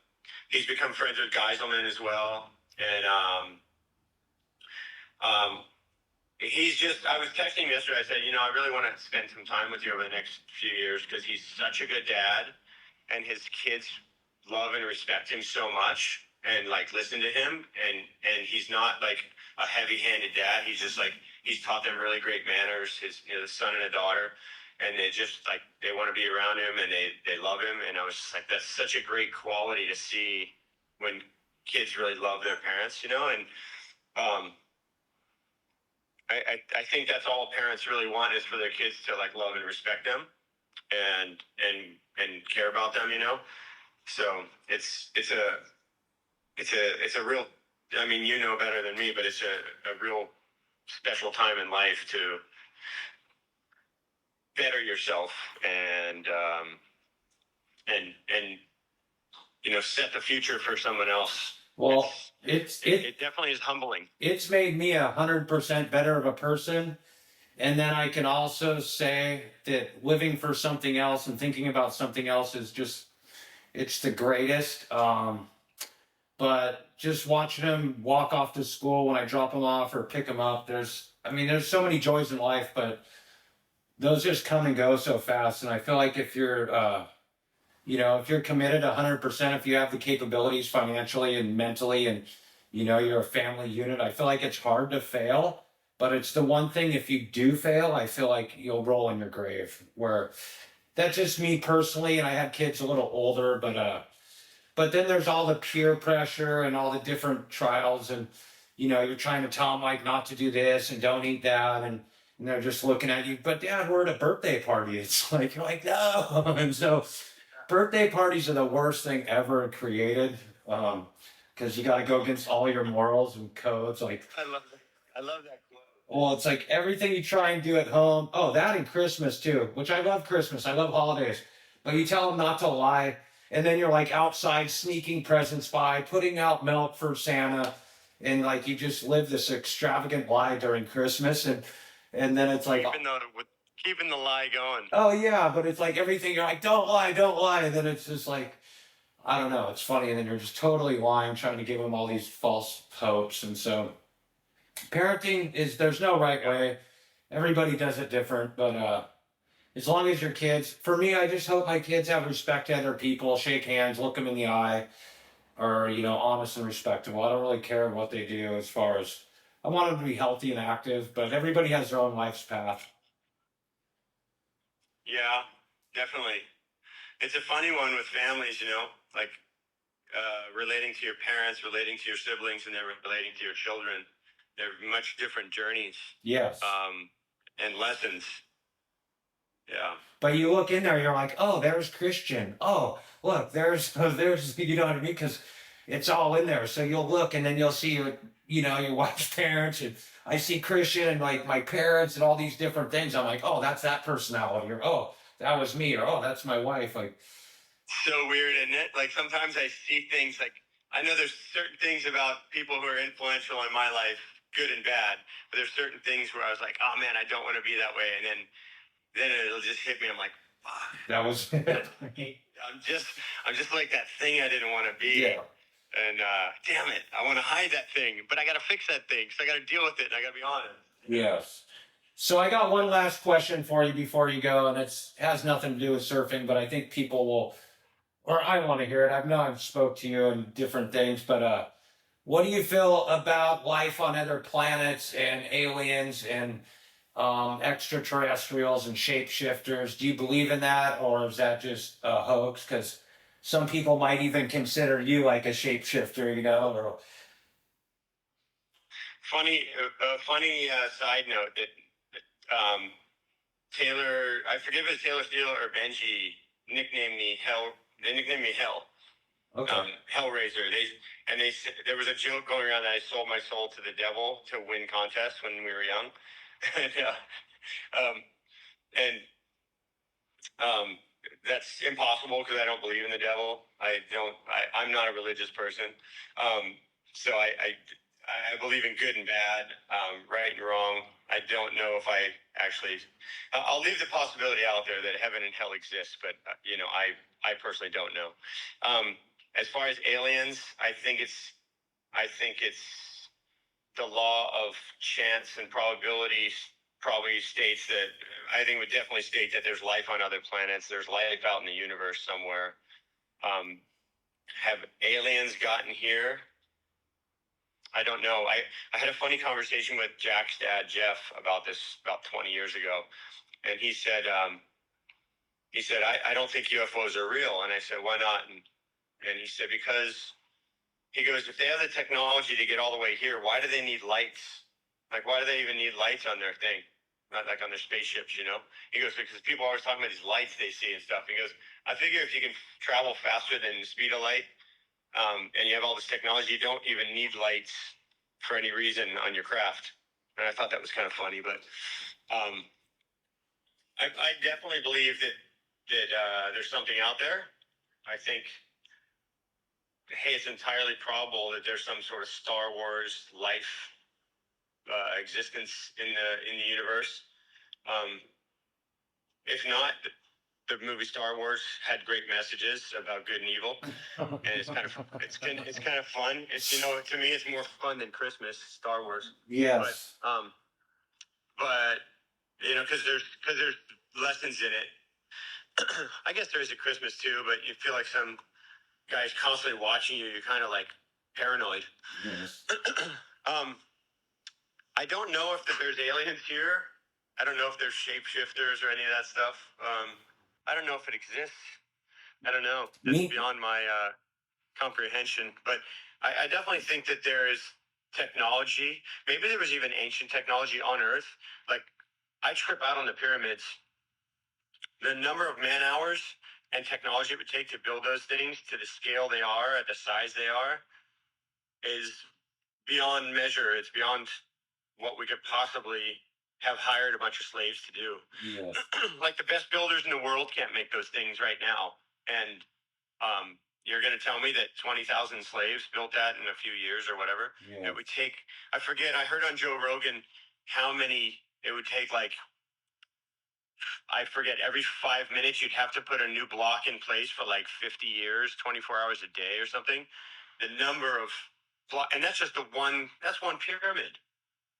Speaker 2: he's become friends with Geiselman as well, and he's just, I was texting him yesterday. I said, I really want to spend some time with you over the next few years because he's such a good dad and his kids love and respect him so much and like listen to him. And he's not like a heavy handed dad. He's just like, he's taught them really great manners, his, the son and a daughter. And they just like, they want to be around him and they love him. And I was just like, that's such a great quality to see when kids really love their parents, and, I think that's all parents really want is for their kids to like love and respect them and care about them, So it's a real, I mean, better than me, but it's a real special time in life to better yourself and set the future for someone else.
Speaker 1: Well,
Speaker 2: it definitely is humbling.
Speaker 1: It's made me 100% better of a person. And then I can also say that living for something else and thinking about something else is just, it's the greatest. But just watching him walk off to school when I drop him off or pick him up, there's so many joys in life, but those just come and go so fast. And I feel like if you're, if you're committed 100%, if you have the capabilities financially and mentally, and you're a family unit, I feel like it's hard to fail. But it's the one thing, if you do fail, I feel like you'll roll in your grave. Where that's just me personally, and I had kids a little older, but then there's all the peer pressure and all the different trials, and you're trying to tell them like not to do this and don't eat that, and they're just looking at you. But Dad, we're at a birthday party. It's like you're like no, and so birthday parties are the worst thing ever created, because you got to go against all your morals and codes. Like
Speaker 2: I love that quote.
Speaker 1: well, it's like everything you try and do at home. Oh, that and Christmas too, which I love Christmas. I love holidays. But you tell them not to lie. And then you're like outside sneaking presents by, putting out milk for Santa. And like you just live this extravagant lie during Christmas. And then it's like,
Speaker 2: Keeping the lie going.
Speaker 1: oh, yeah. But it's like everything you're like, don't lie, don't lie. And then it's just like, I don't know. It's funny. And then you're just totally lying, trying to give them all these false hopes. And so parenting there's no right way. Everybody does it different, but as long as your kids, for me, I just hope my kids have respect to other people, shake hands, look them in the eye, or honest and respectable. I don't really care what they do as far as I want them to be healthy and active, but everybody has their own life's path.
Speaker 2: Yeah, definitely. It's a funny one with families, like relating to your parents, relating to your siblings, and then relating to your children. They're much different journeys.
Speaker 1: Yes.
Speaker 2: And lessons. Yeah.
Speaker 1: But you look in there, you're like, oh, there's Christian. Oh, look, there's you know what I mean? Because it's all in there. So you'll look, and then you'll see your wife's parents, and I see Christian and like my parents and all these different things. I'm like, oh, that's that personality, or oh, that was me, or oh, that's my wife. Like,
Speaker 2: so weird, isn't it? Like sometimes I see things like I know there's certain things about people who are influential in my life, good and bad, but there's certain things where I was like, oh man, I don't want to be that way, and then it'll just hit me. I'm like, fuck.
Speaker 1: That was.
Speaker 2: I'm just like that thing I didn't want to be.
Speaker 1: Yeah.
Speaker 2: And damn it, I want to hide that thing, but I got to fix that thing, so I got to deal with it, and I got to be honest.
Speaker 1: Yes. So I got one last question for you before you go, and it has nothing to do with surfing, but I think people will, or I want to hear it. I know I've spoke to you and different things, but what do you feel about life on other planets and aliens and extraterrestrials and shapeshifters? Do you believe in that, or is that just a hoax? Because some people might even consider you like a shapeshifter, or
Speaker 2: funny side note that Taylor, I forget if it's Taylor Steele or Benji, nicknamed me Hell. They nicknamed me Hell.
Speaker 1: okay.
Speaker 2: Hellraiser. There was a joke going around that I sold my soul to the devil to win contests when we were young. and that's impossible because I don't believe in the devil. I'm not a religious person. So I believe in good and bad, right and wrong. I don't know if I actually, I'll leave the possibility out there that heaven and hell exist, but I personally don't know. As far as aliens, I think it's the law of chance and probabilities probably states that I think would definitely state that there's life on other planets. There's life out in the universe somewhere. Have aliens gotten here? I don't know. I had a funny conversation with Jack's dad, Jeff, about this about 20 years ago. And he said, I don't think UFOs are real. And I said, why not? And he said, because he goes, if they have the technology to get all the way here, why do they need lights? Like, why do they even need lights on their thing? Not like on their spaceships, you know? He goes, because people are always talking about these lights they see and stuff. He goes, I figure if you can travel faster than the speed of light, and you have all this technology, you don't even need lights for any reason on your craft. And I thought that was kind of funny, but I definitely believe that there's something out there. I think, hey, it's entirely probable that there's some sort of Star Wars life existence in the universe. If not, the movie Star Wars had great messages about good and evil, and it's kind of fun. It's, you know, to me, it's more fun than Christmas. Star Wars.
Speaker 1: Yes.
Speaker 2: But you know, because there's lessons in it. I guess there is a Christmas too, but you feel like some guy's constantly watching you. You're kind of like paranoid.
Speaker 1: Yes.
Speaker 2: I don't know if there's aliens here. I don't know if there's shapeshifters or any of that stuff. I don't know if it exists. I don't know. That's beyond my comprehension. But I definitely think that there is technology. Maybe there was even ancient technology on Earth. Like, I trip out on the pyramids. The number of man hours and technology it would take to build those things to the scale they are, at the size they are, is beyond measure. It's beyond what we could possibly have hired a bunch of slaves to do.
Speaker 1: Yes.
Speaker 2: Like, the best builders in the world can't make those things right now. And you're going to tell me that 20,000 slaves built that in a few years or whatever? Yes. It would take, I forget, I heard on Joe Rogan how many it would take, like, I forget, every 5 minutes you'd have to put a new block in place for like 50 years, 24 hours a day or something. The number of and that's just that's one pyramid.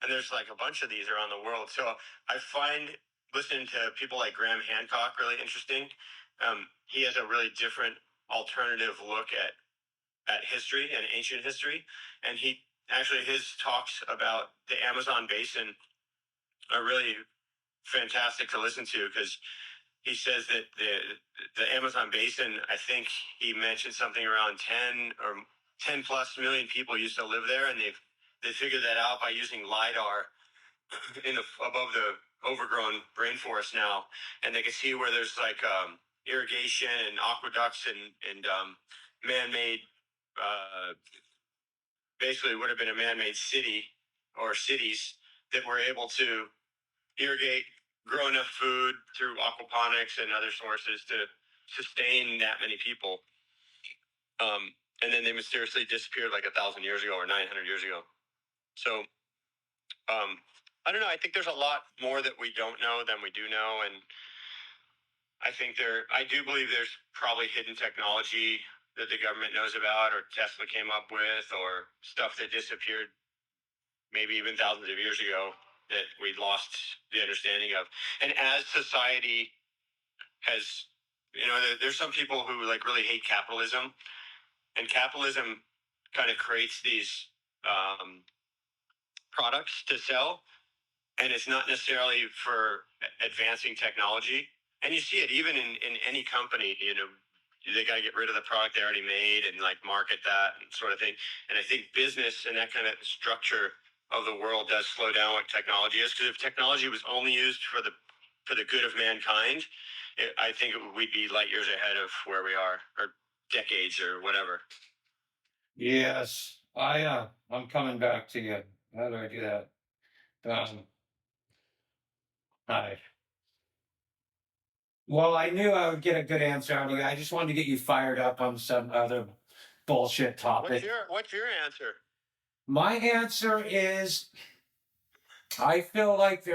Speaker 2: And there's like a bunch of these around the world. So I find listening to people like Graham Hancock really interesting. He has a really different alternative look at history and ancient history. And his talks about the Amazon basin are really fantastic to listen to, because he says that the Amazon basin, I think he mentioned something around 10 plus million people used to live there, and they figured that out by using LiDAR above the overgrown rainforest now, and they can see where there's like irrigation and aqueducts and man-made, basically would have been a man-made city or cities that were able to irrigate, grow enough food through aquaponics and other sources to sustain that many people. And then they mysteriously disappeared like 1,000 years ago or 900 years ago. So, I don't know. I think there's a lot more that we don't know than we do know. And I do believe there's probably hidden technology that the government knows about, or Tesla came up with, or stuff that disappeared maybe even thousands of years ago that we lost the understanding of. And as society has, you know, there's some people who like really hate capitalism, and capitalism kind of creates these products to sell, and it's not necessarily for advancing technology. And you see it even in any company, you know, they got to get rid of the product they already made and like market that and sort of thing. And I think business and that kind of structure of the world does slow down what technology is, because if technology was only used for the good of mankind, I think we'd be light years ahead of where we are, or decades or whatever.
Speaker 1: Yes, I'm coming back to you. How do I do that? Hi. Well, I knew I would get a good answer out of you. I just wanted to get you fired up on some other bullshit topic.
Speaker 2: What's your answer?
Speaker 1: My answer is, I feel like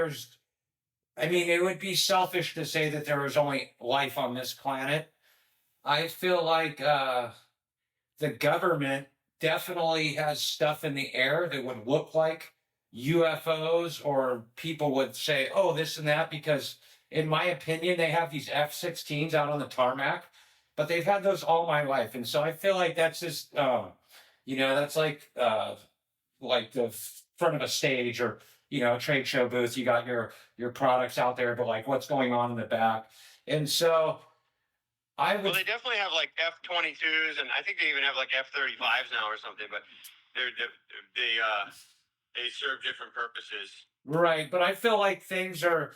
Speaker 1: it would be selfish to say that there is only life on this planet. I feel like the government definitely has stuff in the air that would look like UFOs, or people would say, oh, this and that, because in my opinion, they have these F-16s out on the tarmac, but they've had those all my life. And so I feel like that's just, that's like the front of a stage, or, a trade show booth. You got your products out there, but like what's going on in the back. And so I would.
Speaker 2: Well, they definitely have like F-22s, and I think they even have like F-35s now or something. But they serve different purposes.
Speaker 1: Right, but I feel like things are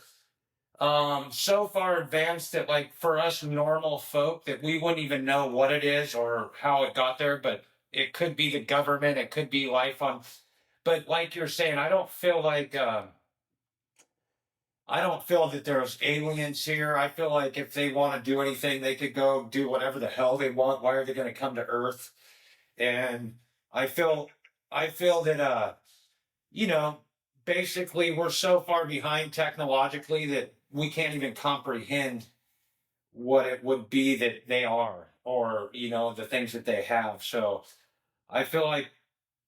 Speaker 1: so far advanced that, like, for us normal folk, that we wouldn't even know what it is or how it got there. But it could be the government, it could be life on. But like you're saying, I don't feel that there's aliens here. I feel like if they want to do anything, they could go do whatever the hell they want. Why are they going to come to Earth? And I feel that basically we're so far behind technologically that we can't even comprehend what it would be that they are, or the things that they have. So I feel like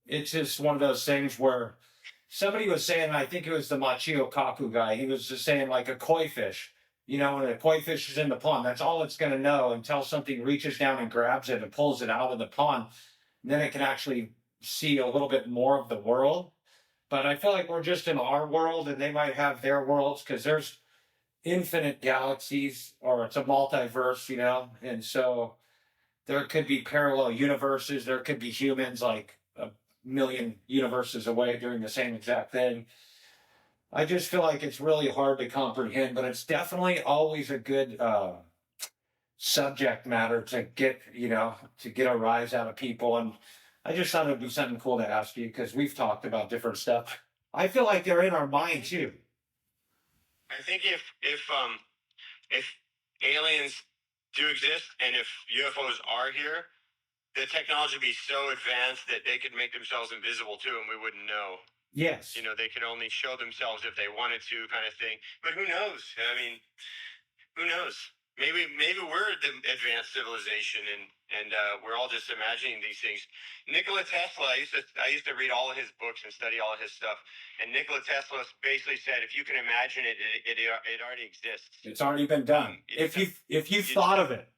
Speaker 1: it's just one of those things where somebody was saying, I think it was the Machio Kaku guy, he was just saying, like a koi fish, when a koi fish is in the pond, that's all it's going to know until something reaches down and grabs it and pulls it out of the pond. And then it can actually see a little bit more of the world. But I feel like we're just in our world, and they might have their worlds, because there's infinite galaxies, or it's a multiverse, and so there could be parallel universes. There could be humans like a million universes away doing the same exact thing. I just feel like it's really hard to comprehend, but it's definitely always a good subject matter to get a rise out of people. And I just thought it'd be something cool to ask you, because we've talked about different stuff. I feel like they're in our mind too.
Speaker 2: I think if aliens do exist, and if UFOs are here, the technology would be so advanced that they could make themselves invisible too, and we wouldn't know.
Speaker 1: Yes.
Speaker 2: They could only show themselves if they wanted to, kind of thing. But who knows? I mean, who knows? Maybe we're the advanced civilization, and we're all just imagining these things. Nikola Tesla, I used to read all of his books and study all of his stuff. And Nikola Tesla basically said, if you can imagine it, it already exists.
Speaker 1: It's already been done. If you thought of it.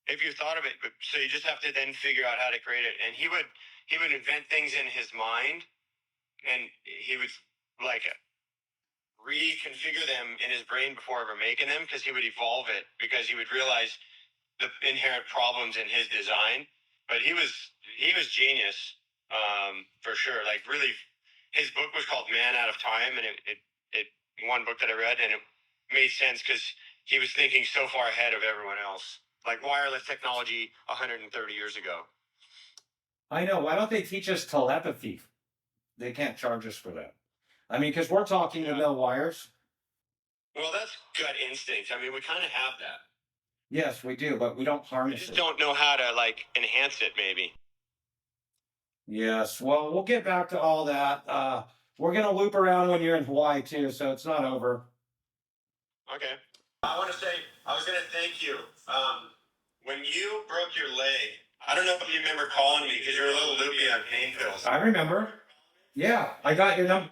Speaker 2: If you thought of it, so you just have to then figure out how to create it. And he would invent things in his mind, and he would like reconfigure them in his brain before ever making them, because he would evolve it, because he would realize the inherent problems in his design. But he was genius, for sure. Like, really, his book was called Man Out of Time, and it one book that I read, and it made sense because he was thinking so far ahead of everyone else, like wireless technology 130 years ago.
Speaker 1: I know. Why don't they teach us telepathy? They can't charge us for that. I mean, because we're talking to no wires.
Speaker 2: Well, that's gut instinct. I mean, we kind of have that.
Speaker 1: Yes, we do, but we don't harness it.
Speaker 2: We just don't know how to, like, enhance it, maybe. Yes.
Speaker 1: Well, we'll get back to all that. We're going to loop around when you're in Hawaii, too, so it's not over.
Speaker 2: Okay. I want to say, I was going to thank you. When you broke your leg, I don't know if you remember calling me, because you're a little loopy on pain pills.
Speaker 1: I remember. Yeah, I got your number.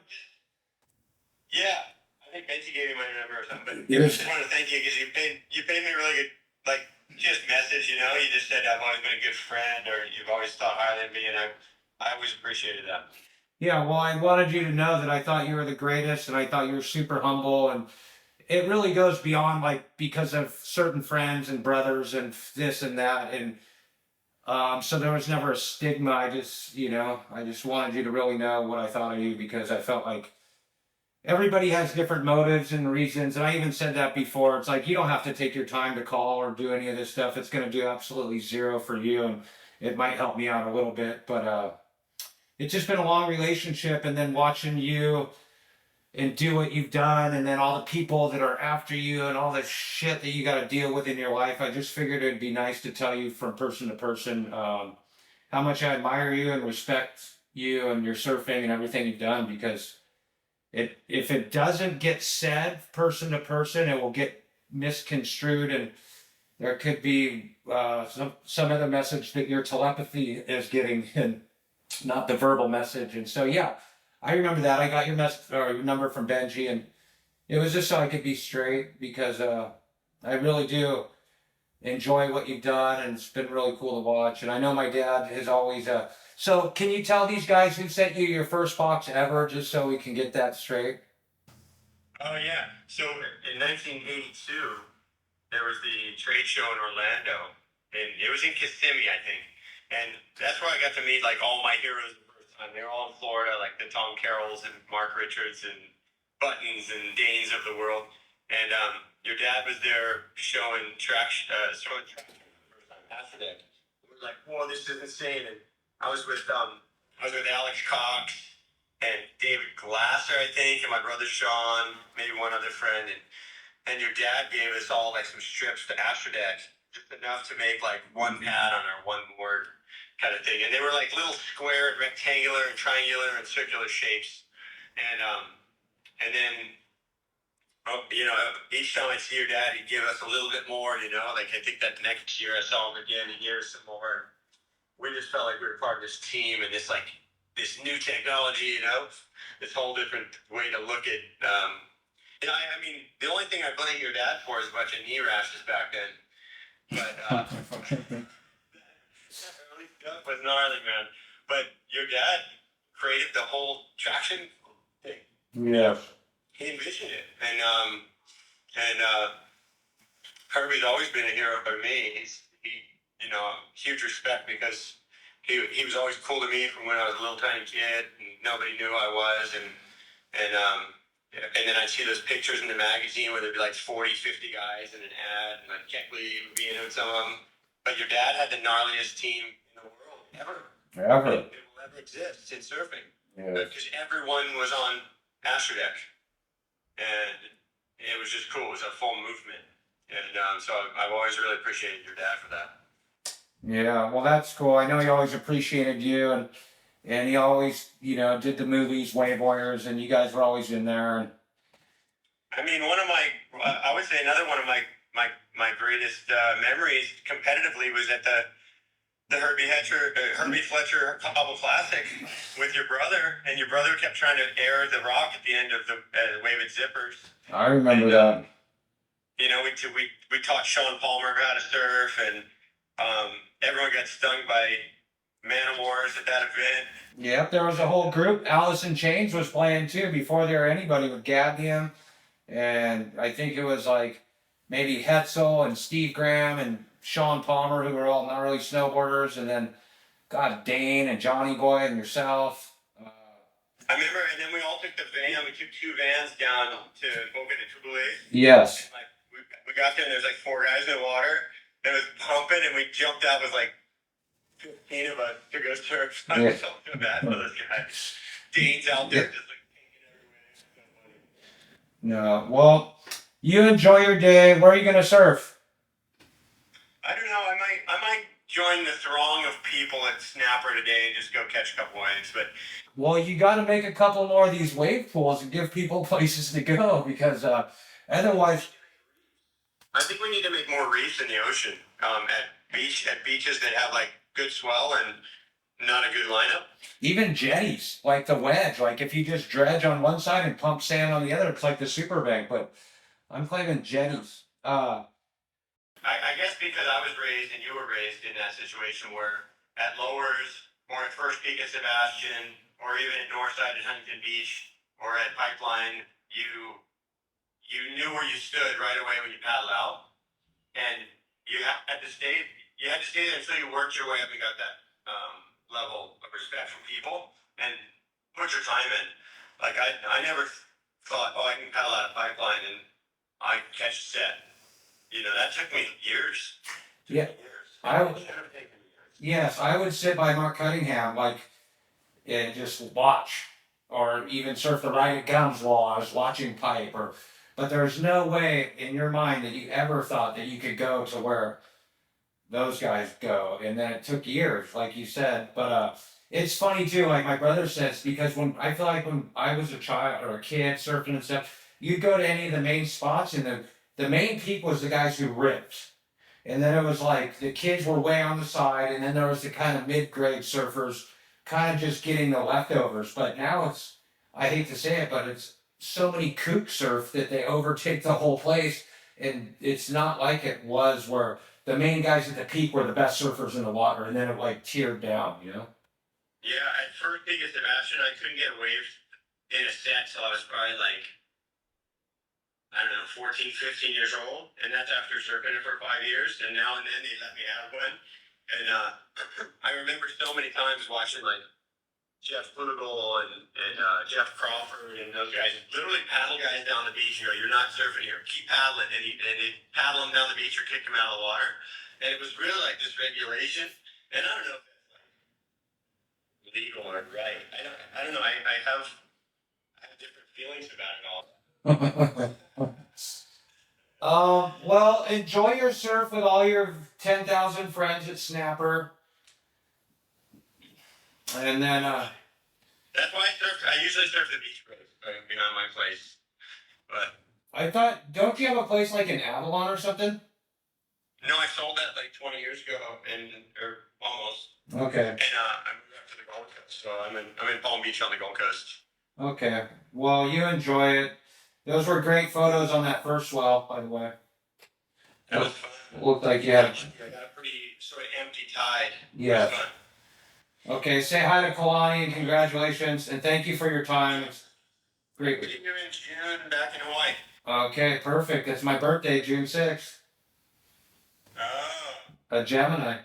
Speaker 2: Yeah, I think Betsy gave you my number or something. But I just want to thank you, because you paid me really good, like, just message, you just said I've always been a good friend, or you've always thought highly of me, and I always appreciated that. Yeah, well, I wanted you to know that I thought you were the greatest, and I thought you were super humble, and it really goes beyond, like, because of certain friends and brothers and this and that, and so there was never a stigma. I just wanted you to really know what I thought of you, because I felt like everybody has different motives and reasons. And I even said that before. It's like, you don't have to take your time to call or do any of this stuff. It's going to do absolutely zero for you. And it might help me out a little bit, but it's just been a long relationship. And then watching you and do what you've done, and then all the people that are after you and all the shit that you got to deal with in your life, I just figured it'd be nice to tell you from person to person how much I admire you and respect you and your surfing and everything you've done, because if it doesn't get said person to person, it will get misconstrued, and
Speaker 1: there could be some other message that your telepathy is getting, and not the verbal message. And so, yeah, I remember that. I got your message or your number from Benji, and it was just so I could be straight because I really do enjoy what you've done, and it's been really cool to watch. And I know my dad has always. So, can you tell these guys who sent you your first box ever, just so we can get that straight?
Speaker 2: Oh yeah. So in 1982, there was the trade show in Orlando, and it was in Kissimmee, I think. And that's where I got to meet like all my heroes the first time. They were all in Florida, like the Tom Carrolls and Mark Richards and Buttons and Danes of the world. And your dad was there showing traction for the first time after that. We were like, whoa, this is insane. And I was with Alex Cox and David Glasser, I think, and my brother Sean, maybe one other friend, and your dad gave us all like some strips to Astrodeck, just enough to make like one pad on our one board kind of thing. And they were like little square, and rectangular, and triangular, and circular shapes. And then each time I see your dad, he'd give us a little bit more. Like I think that next year I saw him again, he gave us some more. We just felt like we were part of this team and this new technology, this whole different way to look at. I mean, the only thing I blame your dad for is a bunch of knee rashes back then. But early stuff was gnarly, man. But your dad created the whole traction thing.
Speaker 1: Yeah.
Speaker 2: He envisioned it, and Herbie's always been a hero for me. Huge respect because he was always cool to me from when I was a little tiny kid, and nobody knew who I was, and then I'd see those pictures in the magazine where there'd be like 40, 50 guys in an ad, and like Keckley would be in it with some of them. But your dad had the gnarliest team in the world ever. It will ever exist in surfing.
Speaker 1: Yeah.
Speaker 2: Because everyone was on Astrodeck. And it was just cool. It was a full movement. And so I've always really appreciated your dad for that.
Speaker 1: Yeah, well, that's cool. I know he always appreciated you, and he always, did the movies, Wave Warriors, and you guys were always in there. And
Speaker 2: I mean, I would say another one of my greatest memories competitively was at the Herbie Fletcher Cobble Classic with your brother, and your brother kept trying to air the rock at the end of the Wave-It Zippers.
Speaker 1: I remember that.
Speaker 2: We taught Sean Palmer how to surf, and everyone got stung by man-o-wars at that event.
Speaker 1: Yep, there was a whole group. Alice in Chains was playing too before there were anybody with Gadnium, and I think it was like maybe Hetzel and Steve Graham and Sean Palmer, who were all gnarly snowboarders, and then Dane and Johnny Boy and yourself.
Speaker 2: I remember, and then we all took the van. We took 2 vans down to Boca de Tule.
Speaker 1: Yes.
Speaker 2: And we got there, and there's like 4 guys in the water. And it was pumping, and we jumped out with like 15 of us to go surf. I felt so bad for those guys. Dane's out there just like taking everywhere.
Speaker 1: No, well, you enjoy your day. Where are you gonna surf?
Speaker 2: I don't know. I might join the throng of people at Snapper today and just go catch a couple waves. But
Speaker 1: well, you got to make a couple more of these wave pools and give people places to go because otherwise.
Speaker 2: I think we need to make more reefs in the ocean at beaches that have like good swell and not a good lineup.
Speaker 1: Even jetties, like the wedge. Like if you just dredge on one side and pump sand on the other, it's like the super bank. But I'm claiming jetties.
Speaker 2: I guess because I was raised and you were raised in that situation where at Lowers or at First Peak at Sebastian or even at Northside at Huntington Beach or at Pipeline, you knew where you stood right away when you paddled out, and you had to stay there until you worked your way up and got that level of respect from people and put your time in. Like I never thought, I can paddle out of Pipeline and I can catch a set. That took me years.
Speaker 1: Yes, I would sit by Mark Cunningham and just watch, or even surf the right at Gums while I was watching pipe. But there's no way in your mind that you ever thought that you could go to where those guys go, and then it took years, like you said. But it's funny too. Like my brother says, because when I was a child or a kid surfing and stuff, you'd go to any of the main spots, and the main peak was the guys who ripped. And then it was like the kids were way on the side, and then there was the kind of mid-grade surfers kind of just getting the leftovers. But now it's, I hate to say it, but it's so many kook surf that they overtake the whole place, and it's not like it was where the main guys at the peak were the best surfers in the water, and then it like tiered down, you know?
Speaker 2: Yeah, at first peak at Sebastian, I couldn't get waves in a set till I was probably like, I don't know, 14, 15 years old. And that's after surfing it for 5 years. And now and then they let me have one. And I remember so many times watching like Jeff Flugel and Jeff Crawford and those guys literally paddle guys down the beach. You know, you're not surfing here, keep paddling. And they paddle them down the beach or kick them out of the water. And it was really like this regulation. And I don't know if that's like legal or right. I don't know. I have different feelings about it all.
Speaker 1: Well, enjoy your surf with all your 10,000 friends at Snapper. And then,
Speaker 2: that's why I usually surf the beach behind my place. But
Speaker 1: I thought, don't you have a place like in Avalon or something?
Speaker 2: no, I sold that like 20 years ago, or almost.
Speaker 1: Okay.
Speaker 2: And I moved up to the Gold Coast, so I'm in Palm Beach on the Gold Coast.
Speaker 1: Okay. Well, you enjoy it. Those were great photos on that first swell, by the way.
Speaker 2: That was fun.
Speaker 1: Looked like you had.
Speaker 2: I got a pretty sort of empty tide.
Speaker 1: Yeah. Okay, say hi to Kalani and congratulations, and thank you for your time. It's great.
Speaker 2: What are you doing in June back in Hawaii?
Speaker 1: Okay, perfect. It's my birthday, June 6th.
Speaker 2: Oh.
Speaker 1: A Gemini.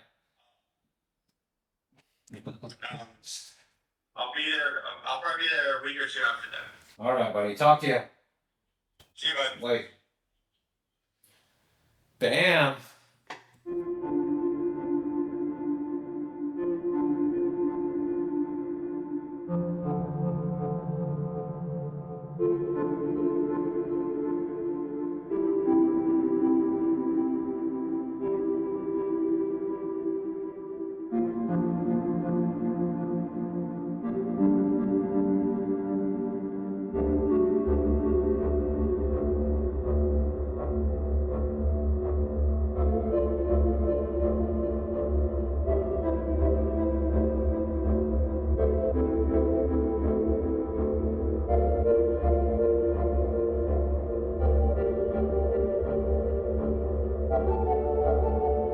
Speaker 2: I'll be there. I'll probably be there a week or two after that.
Speaker 1: All right, buddy. Talk to you.
Speaker 2: See you, bud.
Speaker 1: Wait. Bam.